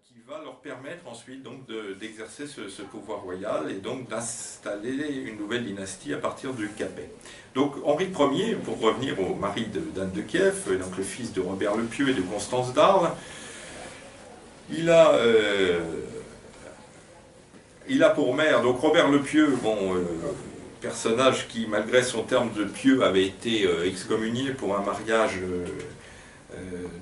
qui va leur permettre ensuite d'exercer ce pouvoir royal et donc d'installer une nouvelle dynastie à partir du Capet. Donc Henri Ier, pour revenir au mari d'Anne de Kiev, donc le fils de Robert le Pieux et de Constance d'Arles, il a pour mère, donc Robert le Pieux, personnage qui, malgré son terme de pieux, avait été excommunié pour un mariage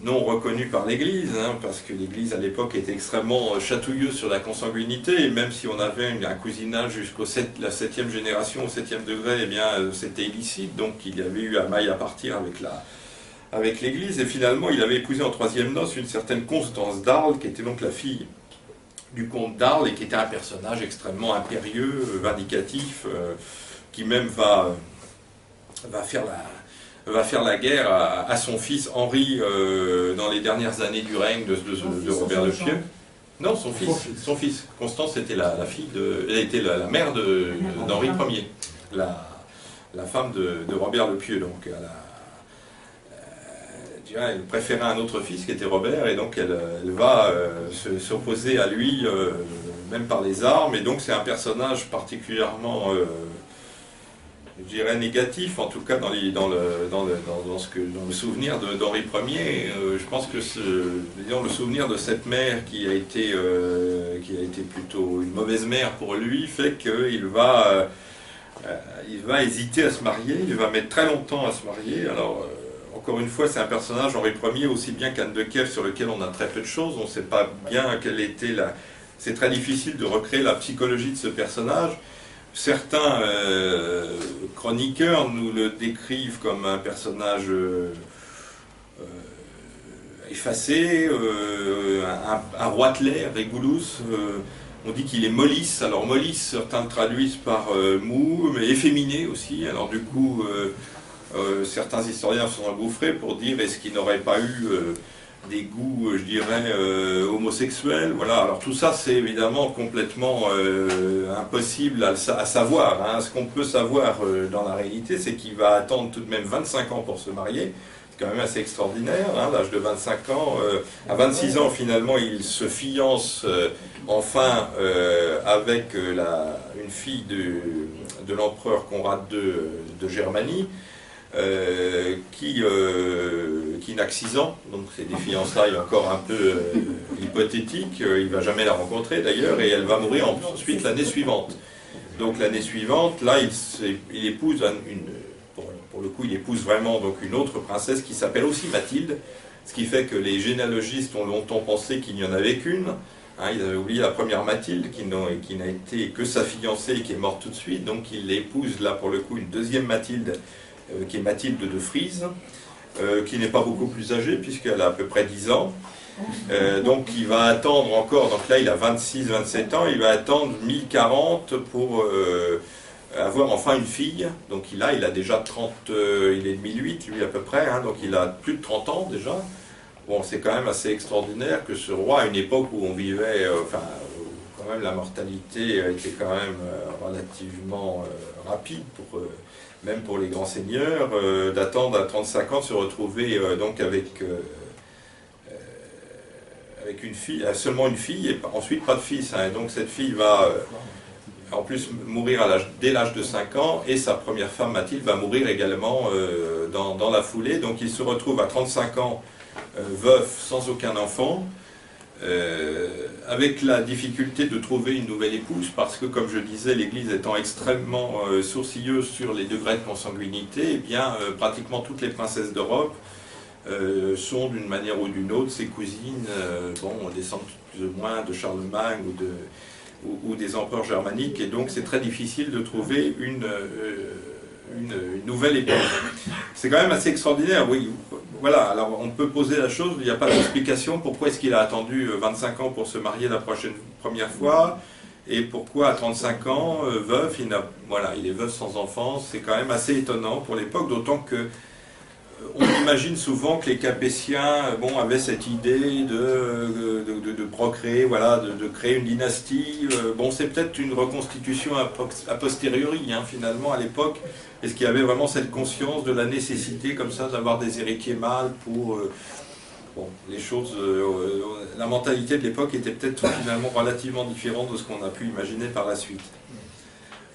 non reconnu par l'Église, hein, parce que l'Église à l'époque était extrêmement chatouilleuse sur la consanguinité, et même si on avait un cousinage jusqu'au la 7e génération, au 7e degré, eh bien c'était illicite, donc il y avait eu un maille à partir avec l'Église, et finalement il avait épousé en 3e noces une certaine Constance d'Arles, qui était donc la fille du comte d'Arles, et qui était un personnage extrêmement impérieux, vindicatif, qui même va faire la guerre à son fils Henri dans les dernières années du règne de Robert le Pieux. Non, son fils. Constance était la fille elle était la mère d'Henri Ier, la femme de Robert le Pieux. Donc elle préférait un autre fils qui était Robert, et donc elle va s'opposer à lui, même par les armes, et donc c'est un personnage particulièrement, je dirais, négatif, en tout cas dans le souvenir d'Henri Ier. Je pense que le souvenir de cette mère qui a été plutôt une mauvaise mère pour lui, fait qu'il va hésiter à se marier, il va mettre très longtemps à se marier. Alors encore une fois, c'est un personnage, Henri Ier, aussi bien qu'Anne de Kiev, sur lequel on a très peu de choses. On ne sait pas bien quelle était la... C'est très difficile de recréer la psychologie de ce personnage. Certains chroniqueurs nous le décrivent comme un personnage effacé, un roitelet, Régulus. On dit qu'il est mollis. Alors mollis, certains le traduisent par mou, mais efféminé aussi. Alors du coup... certains historiens sont engouffrés pour dire est-ce qu'il n'aurait pas eu des goûts, je dirais, homosexuels. Voilà. Alors tout ça, c'est évidemment complètement impossible à savoir. Hein. Ce qu'on peut savoir dans la réalité, c'est qu'il va attendre tout de même 25 ans pour se marier. C'est quand même assez extraordinaire, hein, l'âge de 25 ans. À 26 ans, finalement, il se fiance enfin avec une fille de l'empereur Conrad II de Germanie. Qui n'a que 6 ans, donc c'est des fiançailles encore un peu hypothétiques, il ne va jamais la rencontrer d'ailleurs, et elle va mourir ensuite l'année suivante. Donc l'année suivante, là, il épouse pour le coup, il épouse vraiment donc une autre princesse qui s'appelle aussi Mathilde, ce qui fait que les généalogistes ont longtemps pensé qu'il n'y en avait qu'une. Hein, ils avaient oublié la première Mathilde, qui n'a été que sa fiancée et qui est morte tout de suite, donc il épouse là pour le coup une deuxième Mathilde, qui est Mathilde de Frise, qui n'est pas beaucoup plus âgée puisqu'elle a à peu près 10 ans. Donc il va attendre encore, donc là il a 26-27 ans, il va attendre 1040 pour avoir enfin une fille. Donc il a déjà 30, il est de 1008 lui à peu près, hein, donc il a plus de 30 ans déjà. Bon, c'est quand même assez extraordinaire que ce roi, à une époque où on vivait, quand même la mortalité était quand même relativement rapide même pour les grands seigneurs, d'attendre à 35 ans de se retrouver donc avec une fille, seulement une fille, et ensuite pas de fils. Hein. Et donc cette fille va en plus mourir dès l'âge de 5 ans, et sa première femme Mathilde va mourir également dans la foulée. Donc il se retrouve à 35 ans veuf, sans aucun enfant, avec la difficulté de trouver une nouvelle épouse, parce que, comme je disais, l'Église étant extrêmement sourcilleuse sur les degrés de consanguinité, eh bien, pratiquement toutes les princesses d'Europe sont, d'une manière ou d'une autre, ses cousines, descendent plus ou moins de Charlemagne ou des empereurs germaniques, et donc c'est très difficile de trouver une nouvelle épouse. C'est quand même assez extraordinaire, oui. Voilà, alors on peut poser la chose, il n'y a pas d'explication pourquoi est-ce qu'il a attendu 25 ans pour se marier la première fois, et pourquoi à 35 ans, veuf, il est veuf sans enfant. C'est quand même assez étonnant pour l'époque, d'autant que on imagine souvent que les Capétiens avaient cette idée de procréer, voilà, de créer une dynastie. C'est peut-être une reconstitution a posteriori, hein, finalement, à l'époque. Est-ce qu'il y avait vraiment cette conscience de la nécessité, comme ça, d'avoir des héritiers mâles pour... les choses la mentalité de l'époque était peut-être finalement relativement différente de ce qu'on a pu imaginer par la suite.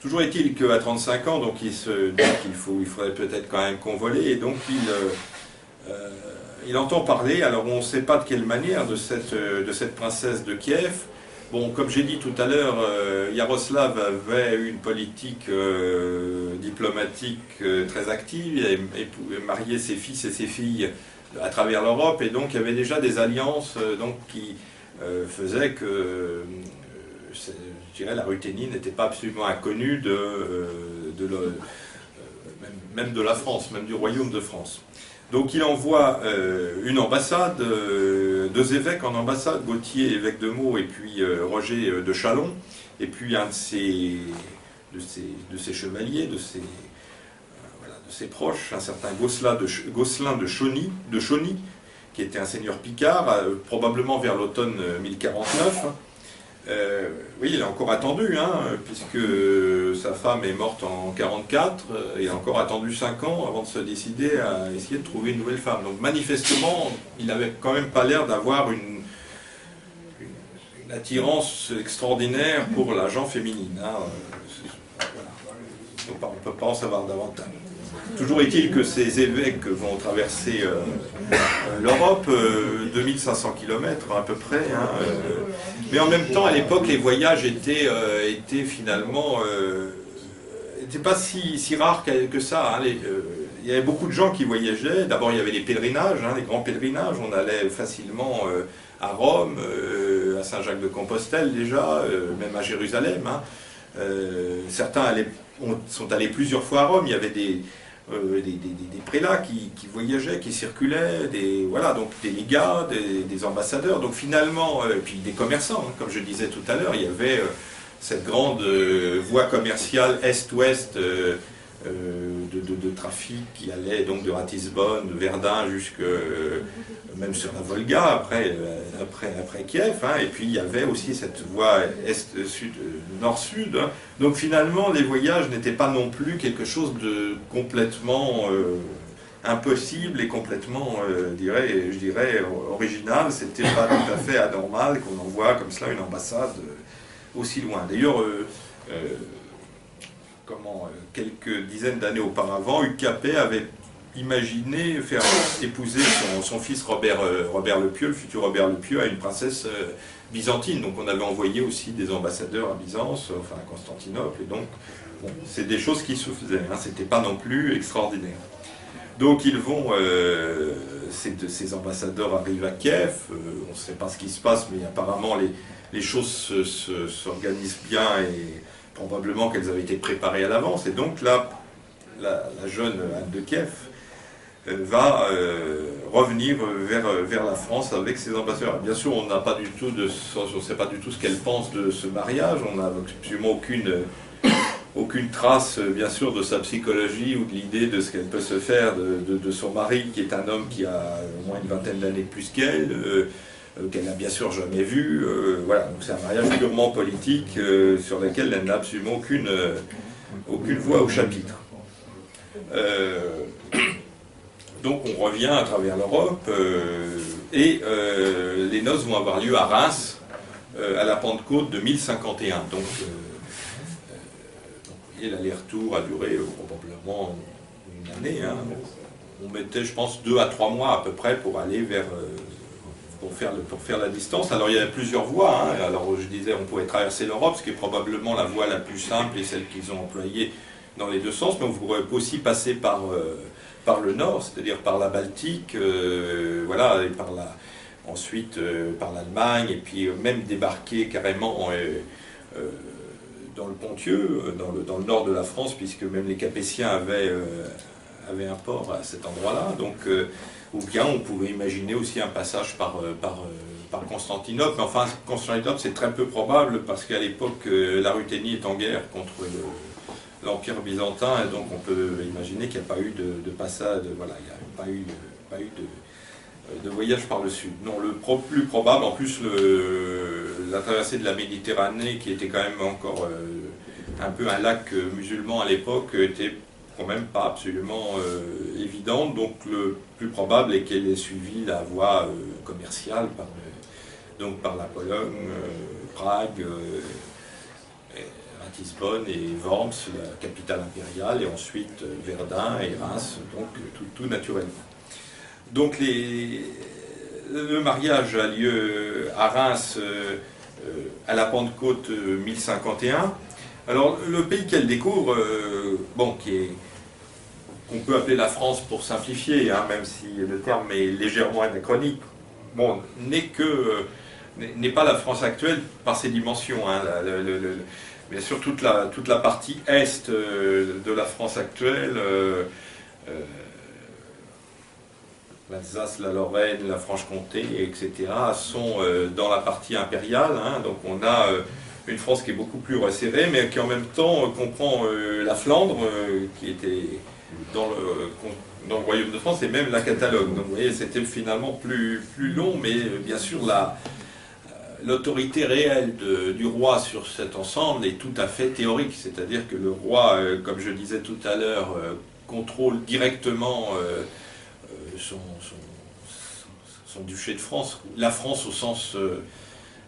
Toujours est-il qu'à 35 ans, donc il se dit il faudrait peut-être quand même convoler, et donc il entend parler, alors on ne sait pas de quelle manière, de cette princesse de Kiev. Bon, comme j'ai dit tout à l'heure, Yaroslav avait une politique diplomatique très active, il avait marié ses fils et ses filles à travers l'Europe, et donc il y avait déjà des alliances qui faisaient que, je dirais, la Ruthénie n'était pas absolument inconnue même de la France, même du royaume de France. Donc il envoie une ambassade, deux évêques en ambassade, Gauthier, évêque de Meaux, et puis Roger de Châlons, et puis un de ses chevaliers, de ses proches, un certain Gosselin de Chauny, qui était un seigneur picard, probablement vers l'automne 1049. Oui, il a encore attendu, puisque sa femme est morte en 1944, il a encore attendu 5 ans avant de se décider à essayer de trouver une nouvelle femme. Donc manifestement, il n'avait quand même pas l'air d'avoir une attirance extraordinaire pour la gent féminine. Voilà. On ne peut pas en savoir davantage. Toujours est-il que ces évêques vont traverser l'Europe, 2500 km à peu près. Mais en même temps, à l'époque, les voyages étaient finalement n'étaient pas si rares que ça. Il y avait beaucoup de gens qui voyageaient. D'abord, il y avait les pèlerinages, les grands pèlerinages. On allait facilement à Rome, à Saint-Jacques-de-Compostelle déjà, même à Jérusalem. Certains sont allés plusieurs fois à Rome. Il y avait des prélats qui voyageaient, qui circulaient, donc des légats, des ambassadeurs, donc finalement, et puis des commerçants, comme je disais tout à l'heure, il y avait cette grande voie commerciale est-ouest de trafic qui allait donc de Ratisbonne, de Verdun, jusque même sur la Volga, après Kiev, et puis il y avait aussi cette voie est-sud, nord-sud. Donc finalement, les voyages n'étaient pas non plus quelque chose de complètement impossible et complètement, je dirais, original. C'était pas tout à fait anormal qu'on envoie comme cela une ambassade aussi loin. D'ailleurs, quelques dizaines d'années auparavant, Hugues Capet avait imaginé faire épouser son fils Robert le Pieux, le futur Robert le Pieux, à une princesse byzantine. Donc on avait envoyé aussi des ambassadeurs à Byzance, enfin à Constantinople, et donc bon, c'est des choses qui se faisaient, c'était pas non plus extraordinaire. Donc ils vont, ces ambassadeurs arrivent à Kiev, on ne sait pas ce qui se passe, mais apparemment les choses s'organisent bien, et probablement qu'elles avaient été préparées à l'avance, et donc là, la jeune Anne de Kiev va revenir vers la France avec ses ambassadeurs. Bien sûr, on n'a pas du tout on ne sait pas du tout ce qu'elle pense de ce mariage, on n'a absolument aucune trace, bien sûr, de sa psychologie ou de l'idée de ce qu'elle peut se faire de son mari, qui est un homme qui a au moins une vingtaine d'années de plus qu'elle n'a bien sûr jamais vu. Voilà, donc c'est un mariage purement politique sur lequel elle n'a absolument aucune voix au chapitre. Donc on revient à travers l'Europe et les noces vont avoir lieu à Reims à la Pentecôte de 1051. Donc l'aller-retour a duré probablement une année. On mettait, je pense, 2 à 3 mois à peu près pour aller pour faire la distance. Alors il y avait plusieurs voies. Alors je disais, on pouvait traverser l'Europe, ce qui est probablement la voie la plus simple et celle qu'ils ont employée dans les deux sens, mais on pourrait aussi passer par le nord, c'est-à-dire par la Baltique, voilà, et ensuite par l'Allemagne, et puis même débarquer carrément dans le Ponthieu, dans le nord de la France, puisque même les Capétiens avaient un port à cet endroit-là. Donc, ou bien on pouvait imaginer aussi un passage par Constantinople. Mais enfin, Constantinople, c'est très peu probable, parce qu'à l'époque, la Ruthénie est en guerre contre l'Empire byzantin, et donc on peut imaginer qu'il n'y a pas eu de passage, voilà, il n'y a pas eu de voyage par le sud. Non, le plus probable, en plus, la traversée de la Méditerranée, qui était quand même encore un peu un lac musulman à l'époque, était quand même pas absolument évidente. Donc le plus probable est qu'elle ait suivi la voie commerciale donc par la Pologne, Prague, Ratisbonne et Worms, la capitale impériale, et ensuite Verdun et Reims, donc tout naturellement. Donc le mariage a lieu à Reims à la Pentecôte 1051. Alors le pays qu'elle découvre, bon, qu'on peut appeler la France pour simplifier, hein, même si le terme est légèrement anachronique, bon, n'est pas la France actuelle par ses dimensions. Hein, bien sûr, toute la partie est de la France actuelle, l'Alsace, la Lorraine, la Franche-Comté, etc., sont dans la partie impériale. Hein, donc on a une France qui est beaucoup plus resserrée, mais qui en même temps comprend la Flandre, qui était dans le royaume de France, et même la Catalogne. Donc vous voyez, c'était finalement plus long, mais bien sûr l'autorité réelle du roi sur cet ensemble est tout à fait théorique. C'est-à-dire que le roi, comme je disais tout à l'heure, contrôle directement son duché de France, la France au sens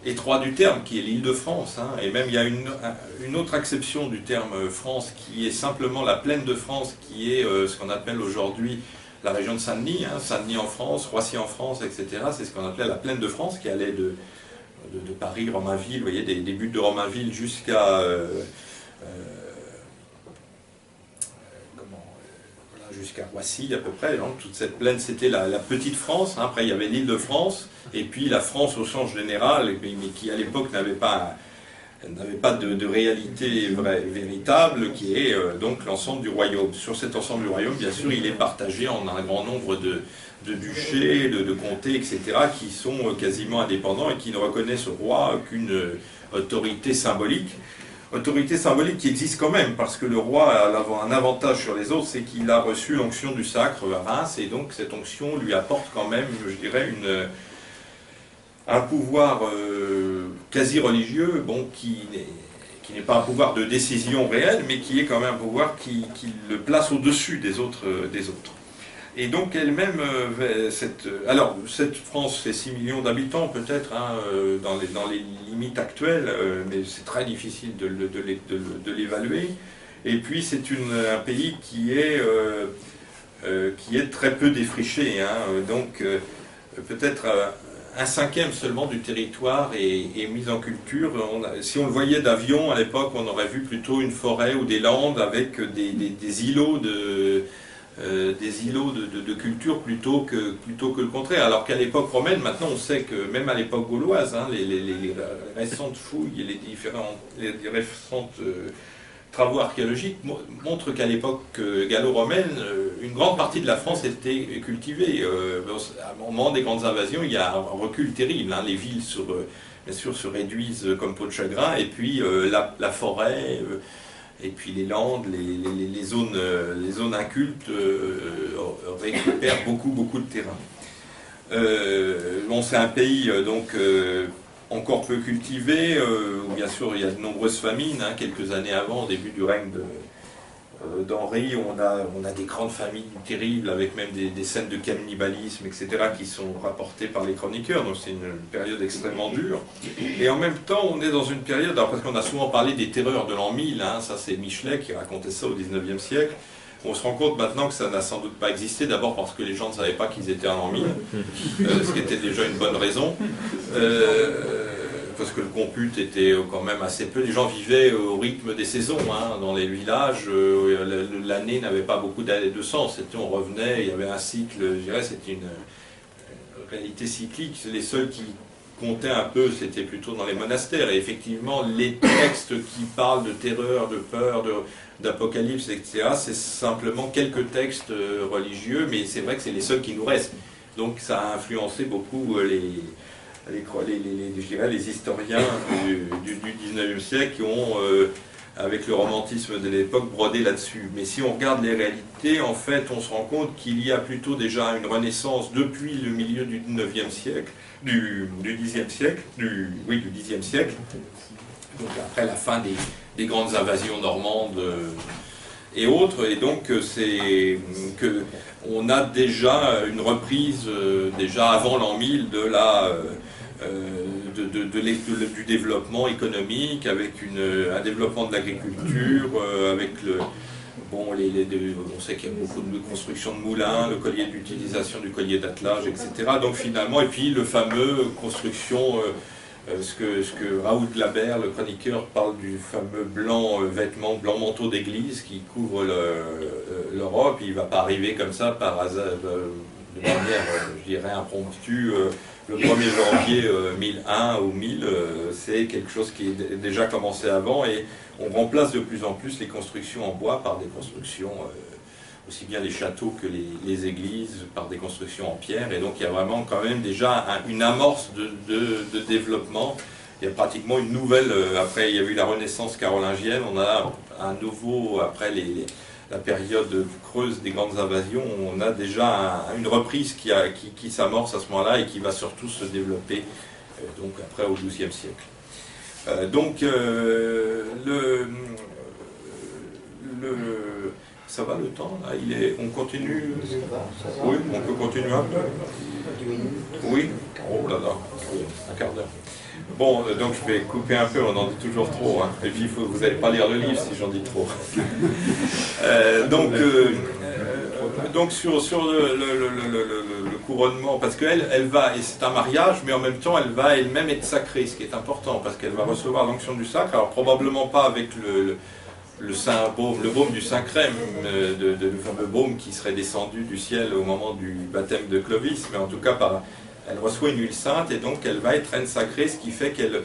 étroit du terme, qui est l'Île-de-France. Hein. Et même il y a une autre acception du terme France, qui est simplement la plaine de France, qui est ce qu'on appelle aujourd'hui la région de Saint-Denis, hein, Saint-Denis en France, Roissy en France, etc. C'est ce qu'on appelait la plaine de France, qui allait de Paris, Romainville, vous voyez, des buts de Romainville jusqu'à jusqu'à Roissy à peu près. Donc, toute cette plaine, c'était la petite France. Hein. Après, il y avait l'île de France, et puis la France au sens général, mais qui à l'époque n'avait pas de réalité véritable, qui est donc l'ensemble du royaume. Sur cet ensemble du royaume, bien sûr, il est partagé en un grand nombre de duchés, de comtés, etc., qui sont quasiment indépendants et qui ne reconnaissent au roi qu'une autorité symbolique. Autorité symbolique qui existe quand même, parce que le roi a un avantage sur les autres, c'est qu'il a reçu l'onction du sacre à Reims, et donc cette onction lui apporte quand même, je dirais, un pouvoir quasi religieux, bon, qui n'est pas un pouvoir de décision réelle, mais qui est quand même un pouvoir qui le place au-dessus des autres. Et donc elle-même, cette France fait 6 millions d'habitants peut-être, hein, dans les limites actuelles, mais c'est très difficile de l'évaluer. Et puis c'est un pays qui est très peu défriché, hein, donc peut-être un cinquième seulement du territoire est mis en culture. Si on le voyait d'avion à l'époque, on aurait vu plutôt une forêt ou des landes avec des îlots de culture plutôt que le contraire. Alors qu'à l'époque romaine, maintenant on sait que même à l'époque gauloise, hein, les récentes fouilles et les récentes travaux archéologiques montrent qu'à l'époque gallo-romaine, une grande partie de la France était cultivée. Au moment des grandes invasions, il y a un recul terrible. Hein. Les villes, bien sûr, se réduisent comme peau de chagrin, et puis la forêt, et puis les landes, les zones incultes récupèrent beaucoup de terrain. Bon, c'est un pays encore peu cultivé, où bien sûr il y a de nombreuses famines, hein, quelques années avant, au début du règne d'Henri, on a des grandes famines terribles, avec même des scènes de cannibalisme, etc., qui sont rapportées par les chroniqueurs, donc c'est une période extrêmement dure. Et en même temps, on est dans une période, alors parce qu'on a souvent parlé des terreurs de l'an 1000, hein, ça c'est Michelet qui racontait ça au 19e siècle. On se rend compte maintenant que ça n'a sans doute pas existé, d'abord parce que les gens ne savaient pas qu'ils étaient en l'an 1000, ce qui était déjà une bonne raison, parce que le compute était quand même assez peu. Les gens vivaient au rythme des saisons, hein, dans les villages, l'année n'avait pas beaucoup de sens, on revenait, il y avait un cycle, je dirais, c'était une réalité cyclique. Les seuls qui comptaient un peu, c'était plutôt dans les monastères, et effectivement, les textes qui parlent de terreur, de peur, d'apocalypse, etc., c'est simplement quelques textes religieux, mais c'est vrai que c'est les seuls qui nous restent. Donc ça a influencé beaucoup je dirais, les historiens du 19e siècle qui ont, avec le romantisme de l'époque, brodé là-dessus. Mais si on regarde les réalités, en fait, on se rend compte qu'il y a plutôt déjà une renaissance depuis le milieu du 19e siècle, du 10e siècle, du 10e siècle, donc après la fin des grandes invasions normandes et autres, et donc c'est qu'on a déjà une reprise, déjà avant l'an 1000, de la du développement économique, avec un développement de l'agriculture, avec bon, on sait qu'il y a beaucoup de construction de moulins, le collier d'utilisation du collier d'attelage, etc. Donc finalement, et puis le fameux construction, ce que Raoul Glaber, le chroniqueur, parle du fameux blanc blanc manteau d'église qui couvre l'Europe. Il ne va pas arriver comme ça par hasard, de manière, je dirais, impromptue. Le 1er janvier 1001 ou 1000, c'est quelque chose qui est déjà commencé avant, et on remplace de plus en plus les constructions en bois par des constructions, aussi bien les châteaux que les églises, par des constructions en pierre, et donc il y a vraiment quand même déjà une amorce de développement. Il y a pratiquement une nouvelle, après il y a eu la Renaissance carolingienne, on a un nouveau, après la période creuse des grandes invasions, on a déjà une reprise qui s'amorce à ce moment-là et qui va surtout se développer donc après au XIIe siècle. Ça va le temps là, on continue. Ça va. Oui, on peut continuer un peu. 10 minutes. Oui. Oh là là, un quart d'heure. Bon, donc je vais couper un peu, on en dit toujours trop, hein. Et puis vous n'allez pas lire le livre si j'en dis trop. Donc sur le couronnement, parce qu'elle va, et c'est un mariage, mais en même temps elle va elle-même être sacrée, ce qui est important, parce qu'elle va recevoir l'onction du sacre, alors probablement pas avec le baume du Saint-Crème, le fameux baume qui serait descendu du ciel au moment du baptême de Clovis, mais en tout cas elle reçoit une huile sainte, et donc elle va être reine sacrée, ce qui fait qu'elle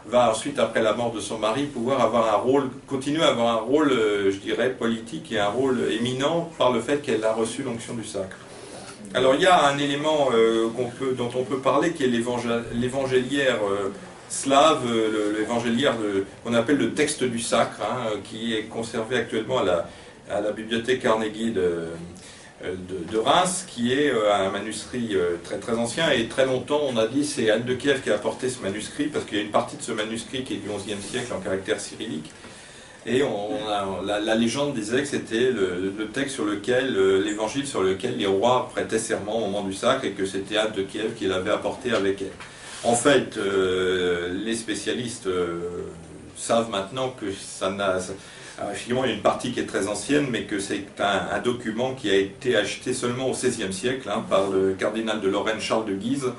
va ensuite, après la mort de son mari, pouvoir avoir un rôle, continuer à avoir un rôle, je dirais, politique, et un rôle éminent par le fait qu'elle a reçu l'onction du sacre. Alors il y a un élément dont on peut parler, qui est l'évangéliaire slave, l'évangéliaire qu'on appelle le texte du sacre, hein, qui est conservé actuellement à la bibliothèque Carnegie de Reims, qui est un manuscrit très très ancien, et très longtemps on a dit c'est Anne de Kiev qui a apporté ce manuscrit, parce qu'il y a une partie de ce manuscrit qui est du XIe siècle en caractère cyrillique, et la légende disait que c'était le texte sur lequel, l'évangile sur lequel les rois prêtaient serment au moment du sacre, et que c'était Anne de Kiev qui l'avait apporté avec elle. En fait, les spécialistes savent maintenant que effectivement, il y a une partie qui est très ancienne, mais que c'est un document qui a été acheté seulement au XVIe siècle, hein, par le cardinal de Lorraine Charles de Guise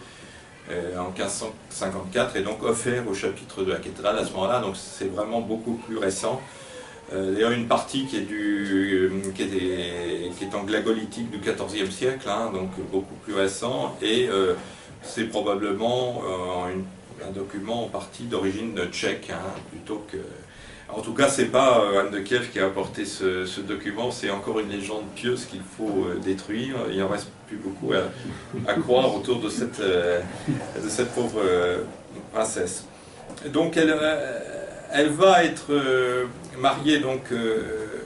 en 1554, et donc offert au chapitre de la cathédrale à ce moment-là, donc c'est vraiment beaucoup plus récent. D'ailleurs, une partie qui est en glagolitique du XIVe siècle, hein, donc beaucoup plus récent, et c'est probablement un document en partie d'origine tchèque, hein, plutôt que... En tout cas, c'est pas Anne de Kiev qui a apporté ce document, c'est encore une légende pieuse qu'il faut détruire. Il n'en reste plus beaucoup à croire autour de cette pauvre princesse. Donc elle va être mariée donc,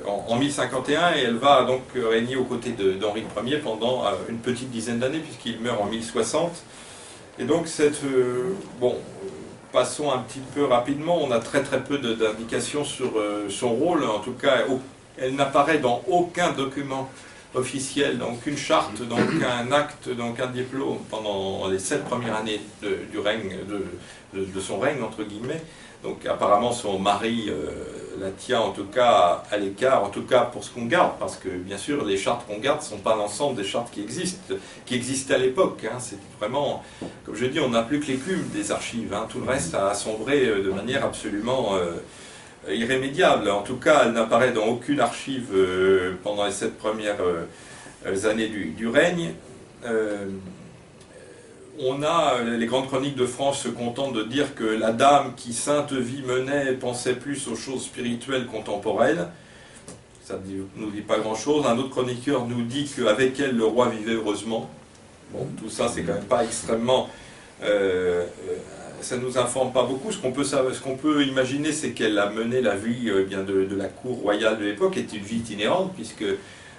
en 1051, et elle va donc régner aux côtés d'Henri Ier pendant une petite dizaine d'années, puisqu'il meurt en 1060. Et donc bon, passons un petit peu rapidement, on a très peu d'indications sur son rôle. En tout cas, elle n'apparaît dans aucun document officiel, dans aucune charte, dans aucun acte, dans aucun diplôme pendant les 7 premières années du règne, de son règne, entre guillemets. Donc apparemment son mari la tient en tout cas à l'écart, en tout cas pour ce qu'on garde, parce que bien sûr les chartes qu'on garde ne sont pas l'ensemble des chartes qui existaient à l'époque, hein. C'est vraiment, comme je dis, on n'a plus que l'écume des archives, hein. Tout le reste a sombré de manière absolument irrémédiable. En tout cas, elle n'apparaît dans aucune archive pendant les 7 premières années du règne. On a les grandes chroniques de France se contentent de dire que la dame qui sainte vie menait pensait plus aux choses spirituelles contemporaines. Ça ne nous dit pas grand-chose. Un autre chroniqueur nous dit qu'avec elle, le roi vivait heureusement. Bon, tout ça, c'est quand même pas extrêmement... ça ne nous informe pas beaucoup. Ce qu'on peut imaginer, c'est qu'elle a mené la vie bien de la cour royale de l'époque, qui était une vie itinérante, puisqu'il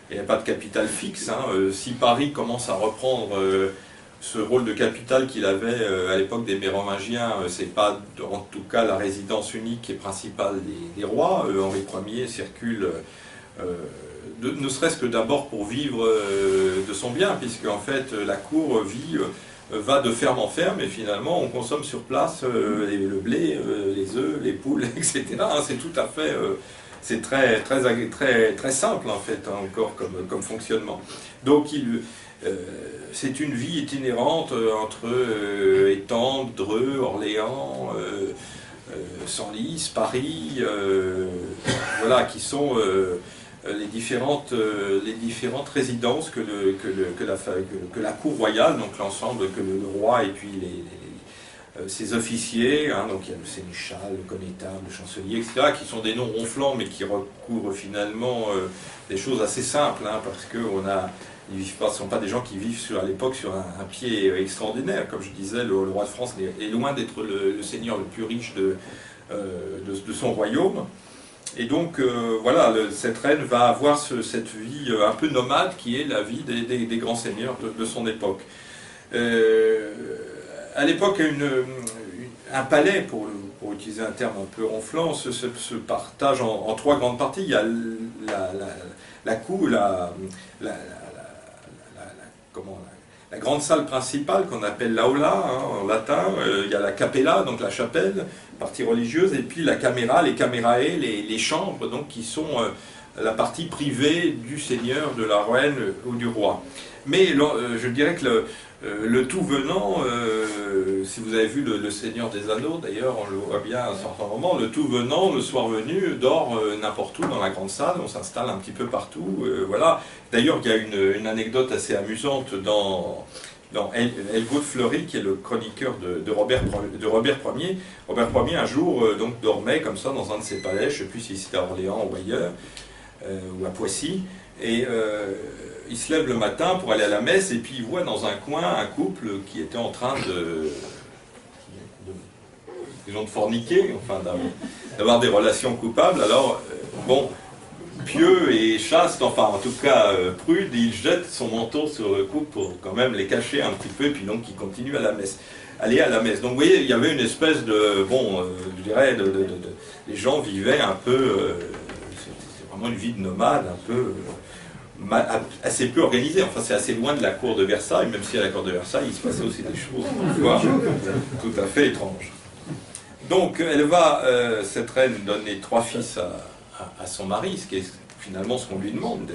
n'y a pas de capitale fixe, hein. Si Paris commence à reprendre... ce rôle de capitale qu'il avait à l'époque des Mérovingiens, c'est pas en tout cas la résidence unique et principale des rois. Henri Ier circule, ne serait-ce que d'abord pour vivre de son bien, puisque en fait la cour vit va de ferme en ferme et finalement on consomme sur place le blé, les œufs, les poules, etc. C'est tout à fait, c'est très simple en fait, hein, encore comme fonctionnement. Donc c'est une vie itinérante entre Étampes, Dreux, Orléans, Senlis, Paris, voilà, qui sont les différentes résidences que la cour royale, donc l'ensemble, que le roi et puis ses officiers, hein, donc il y a le sénéchal, le connétable, le chancelier, etc., qui sont des noms ronflants, mais qui recouvrent finalement des choses assez simples, hein, parce que ils vivent pas, ce ne sont pas des gens qui vivent à l'époque sur un pied extraordinaire. Comme je disais, le roi de France est loin d'être le seigneur le plus riche de son royaume. Et donc, voilà, cette reine va avoir cette vie un peu nomade qui est la vie des grands seigneurs de son époque. À l'époque, un palais, pour utiliser un terme un peu ronflant, se partage en trois grandes parties. Il y a la cour, la grande salle principale qu'on appelle l'aula, hein, en latin. Il y a la capella, donc la chapelle, partie religieuse, et puis la camera, les camerae, les chambres, donc, qui sont la partie privée du seigneur, de la reine ou du roi. Mais je dirais que le tout venant, si vous avez vu le Seigneur des Anneaux, d'ailleurs, on le voit bien à un certain moment, le tout venant, le soir venu, dort n'importe où dans la grande salle, on s'installe un petit peu partout, voilà. D'ailleurs, il y a une anecdote assez amusante dans Helgaud de Fleury, qui est le chroniqueur de Robert Ier. Robert Ier, un jour, donc, dormait comme ça dans un de ses palais, je ne sais plus si c'était à Orléans ou ailleurs, ou à Poissy, et il se lève le matin pour aller à la messe et puis il voit dans un coin un couple qui était en train de forniquer, enfin d'avoir des relations coupables. Alors, bon, pieux et chaste, enfin en tout cas prude, il jette son manteau sur le couple pour quand même les cacher un petit peu, et puis donc il continue à la messe. Aller à la messe. Donc vous voyez, il y avait une espèce de, je dirais, les gens vivaient un peu, c'est vraiment une vie de nomade, un peu assez peu organisée. Enfin, c'est assez loin de la cour de Versailles, même si à la cour de Versailles, il se passait aussi des choses parfois tout à fait étranges. Donc, elle va, cette reine, donner 3 fils à son mari, ce qui est finalement ce qu'on lui demande,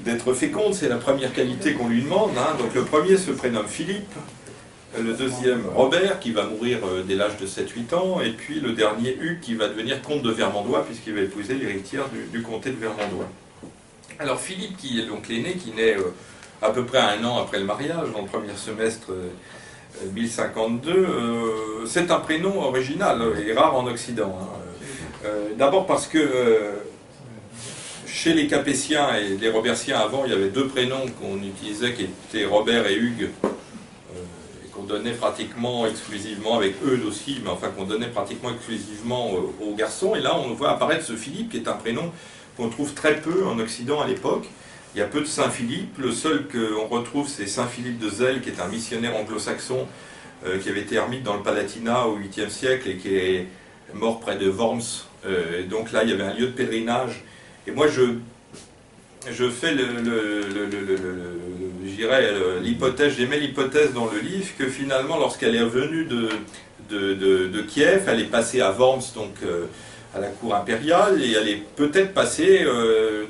d'être féconde. C'est la première qualité qu'on lui demande, hein. Donc, le premier se prénomme Philippe, le deuxième Robert, qui va mourir dès l'âge de 7-8 ans, et puis le dernier Hugues, qui va devenir comte de Vermandois, puisqu'il va épouser l'héritière du comté de Vermandois. Alors Philippe, qui est donc l'aîné, qui naît à peu près 1 an après le mariage, dans le premier semestre 1052, c'est un prénom original et rare en Occident, hein. D'abord parce que chez les Capétiens et les Robertiens avant, il y avait 2 prénoms qu'on utilisait, qui étaient Robert et Hugues, et qu'on donnait pratiquement exclusivement, avec Eudes aussi, mais enfin qu'on donnait pratiquement exclusivement aux garçons. Et là, on voit apparaître ce Philippe, qui est un prénom qu'on trouve très peu en Occident à l'époque. Il y a peu de Saint-Philippe. Le seul qu'on retrouve, c'est Saint-Philippe de Zèle, qui est un missionnaire anglo-saxon qui avait été ermite dans le Palatinat au 8e siècle et qui est mort près de Worms. Donc là, il y avait un lieu de pèlerinage. Et moi, je fais l'hypothèse, j'émets l'hypothèse dans le livre que finalement, lorsqu'elle est revenue de Kiev, elle est passée à Worms, donc à la cour impériale, et elle est peut-être passée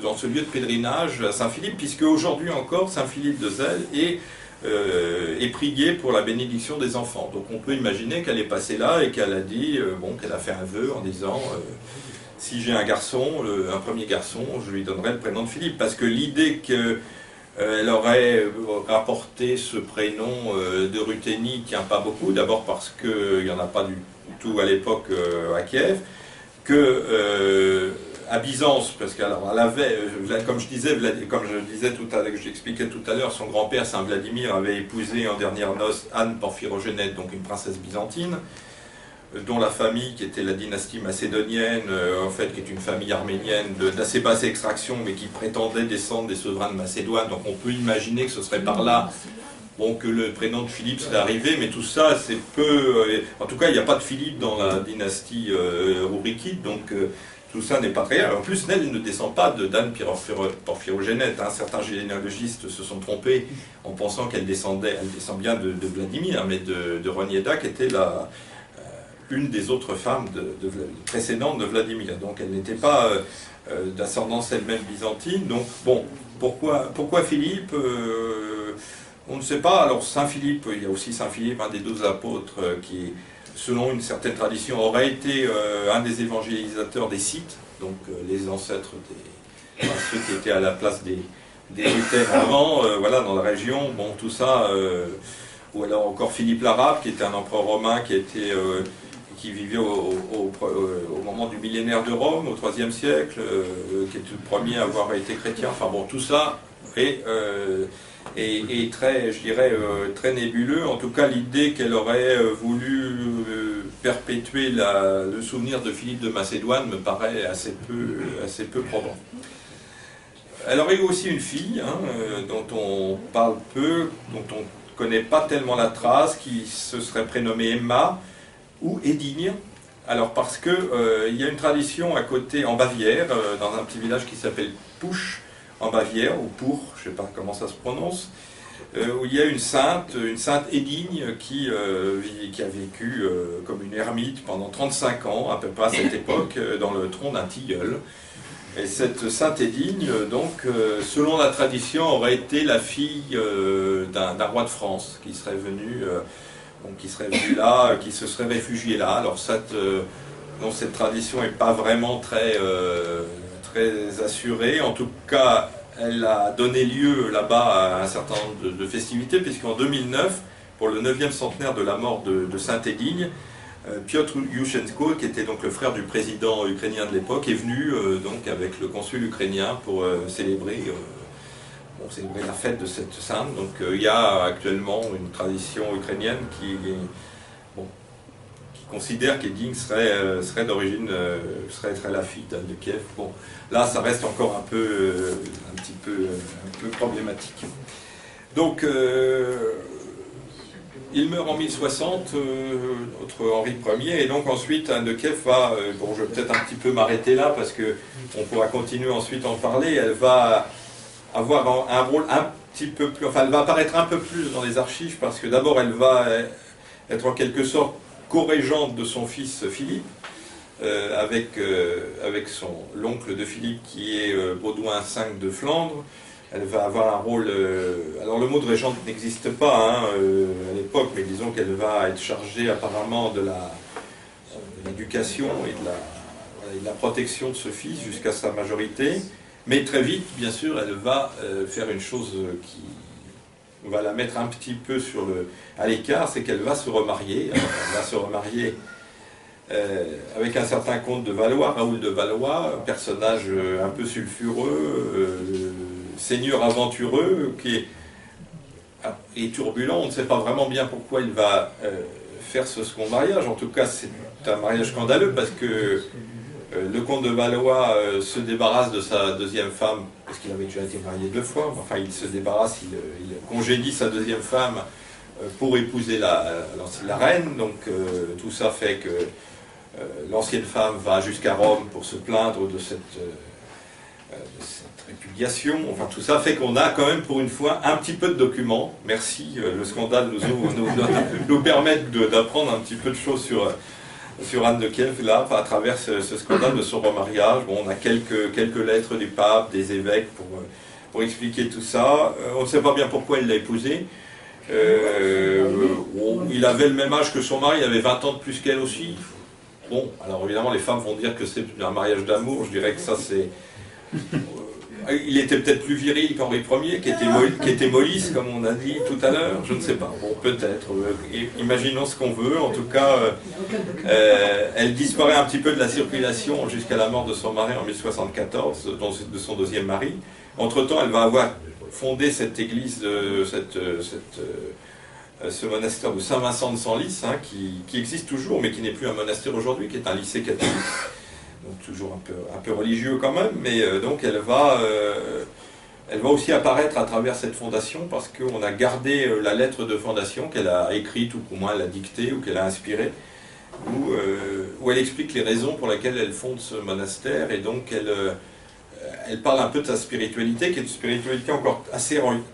dans ce lieu de pèlerinage à Saint-Philippe, puisque aujourd'hui encore, Saint-Philippe de Zèle est prié pour la bénédiction des enfants. Donc on peut imaginer qu'elle est passée là et qu'elle a dit, qu'elle a fait un vœu en disant si j'ai un garçon, un premier garçon, je lui donnerai le prénom de Philippe, parce que l'idée qu'elle aurait rapporté ce prénom de Ruthénie ne tient pas beaucoup, d'abord parce qu'il n'y en a pas du tout à l'époque à Kiev, à Byzance, parce qu'elle avait, comme je disais tout à l'heure, que j'expliquais tout à l'heure, son grand-père Saint Vladimir avait épousé en dernière noces Anne Porphyrogénète, donc une princesse byzantine, dont la famille, qui était la dynastie macédonienne, en fait, qui est une famille arménienne d'assez basse extraction, mais qui prétendait descendre des souverains de Macédoine. Donc on peut imaginer que ce serait par là bon, que le prénom de Philippe serait arrivé, mais tout ça, c'est peu... en tout cas, il n'y a pas de Philippe dans la dynastie ourikide, donc tout ça n'est pas très réel. En plus, elle ne descend pas d'Anne Porphyrogénète. Hein. Certains généalogistes se sont trompés en pensant elle descend bien de Vladimir, mais de Ronieda, qui était une des autres femmes précédentes de Vladimir. Donc elle n'était pas d'ascendance elle-même byzantine. Donc bon, pourquoi Philippe on ne sait pas. Alors Saint Philippe, il y a aussi Saint Philippe, un des 12 apôtres, qui, selon une certaine tradition, aurait été un des évangélisateurs des Scythes, donc les ancêtres ceux qui étaient à la place des Ruthènes avant, voilà, dans la région. Bon, tout ça, ou alors encore Philippe l'Arabe, qui était un empereur romain qui vivait au moment du millénaire de Rome, au IIIe siècle, qui est le premier à avoir été chrétien. Enfin bon, tout ça est très, je dirais, très nébuleux. En tout cas, l'idée qu'elle aurait voulu perpétuer le souvenir de Philippe de Macédoine me paraît assez peu probant. Elle aurait eu aussi une fille, hein, dont on parle peu, dont on ne connaît pas tellement la trace, qui se serait prénommée Emma ou Édigne. Alors parce que il y a une tradition à côté, en Bavière, dans un petit village qui s'appelle Pusch, en Bavière, ou Pour, je ne sais pas comment ça se prononce, où il y a une sainte Édigne qui a vécu comme une ermite pendant 35 ans, à peu près à cette époque, dans le tronc d'un tilleul. Et cette sainte Édigne, donc, selon la tradition, aurait été la fille d'un roi de France qui serait venu là, qui se serait réfugié là. Alors cette tradition n'est pas vraiment très assurée. En tout cas, elle a donné lieu là-bas à un certain nombre de festivités, puisqu'en 2009, pour le 9e centenaire de la mort de Sainte Édigne, Piotr Yushchenko, qui était donc le frère du président ukrainien de l'époque, est venu donc avec le consul ukrainien pour célébrer la fête de cette sainte. Donc il y a actuellement une tradition ukrainienne qui considère qu'Édigne serait d'origine, serait la fille d'Anne de Kiev. Bon, là ça reste encore un peu problématique. Donc il meurt en 1060, notre Henri Ier, et donc ensuite Anne de Kiev va, bon, je vais peut-être un petit peu m'arrêter là parce que on pourra continuer ensuite à en parler. Elle va avoir un rôle un petit peu plus, enfin elle va apparaître un peu plus dans les archives parce que d'abord elle va être en quelque sorte co-régente de son fils Philippe, avec l'oncle de Philippe qui est Baudouin V de Flandre. Elle va avoir un rôle... alors le mot de régente n'existe pas à l'époque, mais disons qu'elle va être chargée apparemment de l'éducation et de la protection de ce fils jusqu'à sa majorité. Mais très vite, bien sûr, elle va faire une chose qui va la mettre un petit peu à l'écart, c'est qu'elle va se remarier. Alors, elle va se remarier avec un certain comte de Valois, Raoul de Valois, un personnage un peu sulfureux, seigneur aventureux, qui est turbulent. On ne sait pas vraiment bien pourquoi il va faire ce second mariage. En tout cas, c'est un mariage scandaleux parce que le comte de Valois se débarrasse de sa deuxième femme, parce qu'il avait déjà été marié 2 fois. Enfin, il se débarrasse, il congédie sa deuxième femme pour épouser la reine. Donc tout ça fait que l'ancienne femme va jusqu'à Rome pour se plaindre de cette répudiation. Enfin, tout ça fait qu'on a quand même pour une fois un petit peu de documents. Merci, le scandale nous permet d'apprendre un petit peu de choses sur Anne de Kiev, là, à travers ce scandale de son remariage. Bon, on a quelques lettres du pape, des évêques pour expliquer tout ça. On ne sait pas bien pourquoi il l'a épousée. Il avait le même âge que son mari, il avait 20 ans de plus qu'elle aussi. Bon, alors évidemment les femmes vont dire que c'est un mariage d'amour, je dirais que ça c'est... Il était peut-être plus viril qu'Henri Ier, qui était mollisse, comme on a dit tout à l'heure, je ne sais pas, bon peut-être, imaginons ce qu'on veut, en tout cas, elle disparaît un petit peu de la circulation jusqu'à la mort de son mari en 1074, de son deuxième mari. Entre-temps, elle va avoir fondé cette église, ce monastère de Saint-Vincent de Senlis, hein, qui existe toujours, mais qui n'est plus un monastère aujourd'hui, qui est un lycée catholique. Donc toujours un peu religieux quand même, mais donc elle va Elle va aussi apparaître à travers cette fondation parce qu'on a gardé la lettre de fondation qu'elle a écrite, ou au moins elle a dictée, ou qu'elle a inspirée, où elle explique les raisons pour lesquelles elle fonde ce monastère, et donc elle parle un peu de sa spiritualité, qui est une spiritualité encore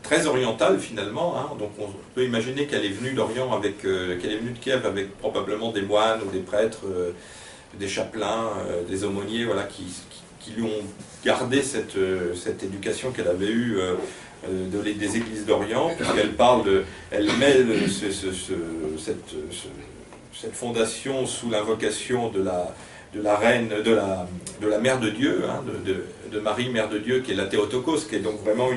très orientale finalement, hein. Donc on peut imaginer qu'elle est venue d'Orient qu'elle est venue de Kiev avec probablement des moines ou des prêtres, des chapelains, des aumôniers, voilà, qui lui ont gardé cette éducation qu'elle avait eue des églises d'Orient, puisqu'elle elle met cette fondation sous l'invocation de la reine, de la mère de Dieu, hein, de Marie, mère de Dieu, qui est la Théotokos, qui est donc vraiment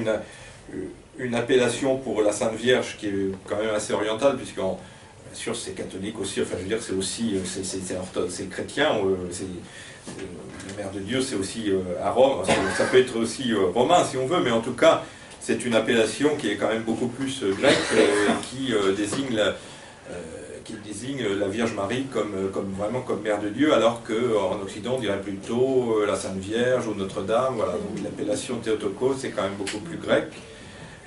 une appellation pour la Sainte Vierge, qui est quand même assez orientale, puisqu'en bien sûr c'est catholique aussi, enfin je veux dire c'est aussi, c'est chrétien, la mère de Dieu c'est aussi à Rome, ça peut être aussi romain si on veut, mais en tout cas c'est une appellation qui est quand même beaucoup plus grecque, qui désigne la Vierge Marie vraiment comme Mère de Dieu, alors qu'en Occident on dirait plutôt la Sainte Vierge ou Notre-Dame, voilà. Donc l'appellation Théotokos c'est quand même beaucoup plus grec.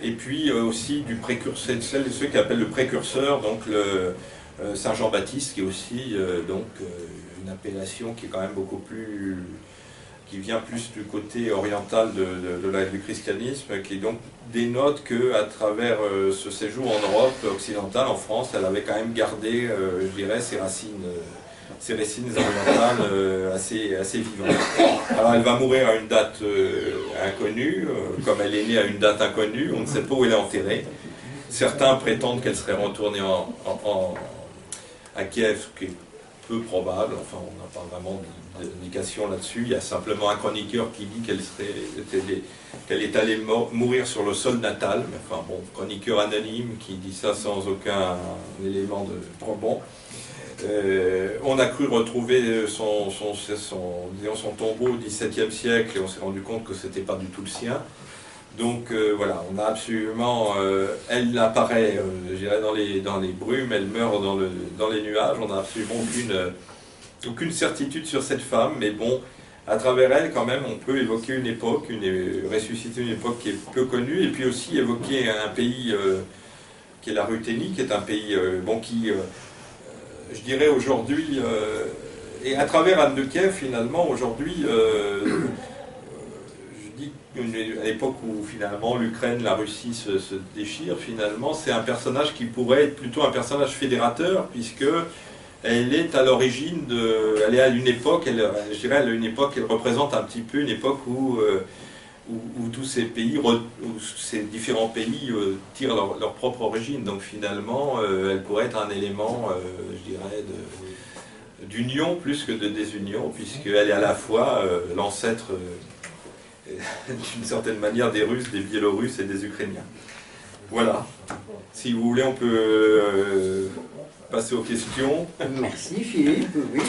Et puis aussi du précurseur, ceux qui appellent le précurseur, donc le Saint Jean-Baptiste, qui est aussi une appellation qui est quand même beaucoup plus, qui vient plus du côté oriental du christianisme, qui donc dénote qu'à travers ce séjour en Europe occidentale, en France, elle avait quand même gardé, je dirais, ses racines orientales assez vivantes. Alors elle va mourir à une date inconnue, comme elle est née à une date inconnue, on ne sait pas où elle est enterrée. Certains prétendent qu'elle serait retournée à Kiev, ce qui est peu probable, enfin on n'a pas vraiment d'indication là-dessus. Il y a simplement un chroniqueur qui dit qu'elle est allée mourir sur le sol natal, mais enfin bon, chroniqueur anonyme qui dit ça sans aucun élément de probant. On a cru retrouver son tombeau au XVIIe siècle, et on s'est rendu compte que ce n'était pas du tout le sien. Donc voilà, on a absolument, elle apparaît, je dirais, dans les brumes, elle meurt dans les nuages, on n'a absolument aucune certitude sur cette femme, mais bon, à travers elle, quand même, on peut évoquer une époque, ressusciter une époque qui est peu connue, et puis aussi évoquer un pays qui est la Ruthénie, qui est un pays qui, je dirais aujourd'hui, et à travers Anne de Kiev, finalement, aujourd'hui, à l'époque où finalement l'Ukraine, la Russie se déchirent, finalement, c'est un personnage qui pourrait être plutôt un personnage fédérateur, puisque elle est à l'origine elle est à une époque, je dirais, elle représente un petit peu une époque où tous ces pays, où ces différents pays tirent leur propre origine. Donc finalement, elle pourrait être un élément, je dirais, d'union plus que de désunion, puisqu'elle est à la fois l'ancêtre d'une certaine manière des Russes, des Biélorusses et des Ukrainiens. Voilà. Si vous voulez, on peut passer aux questions. Merci Philippe, oui.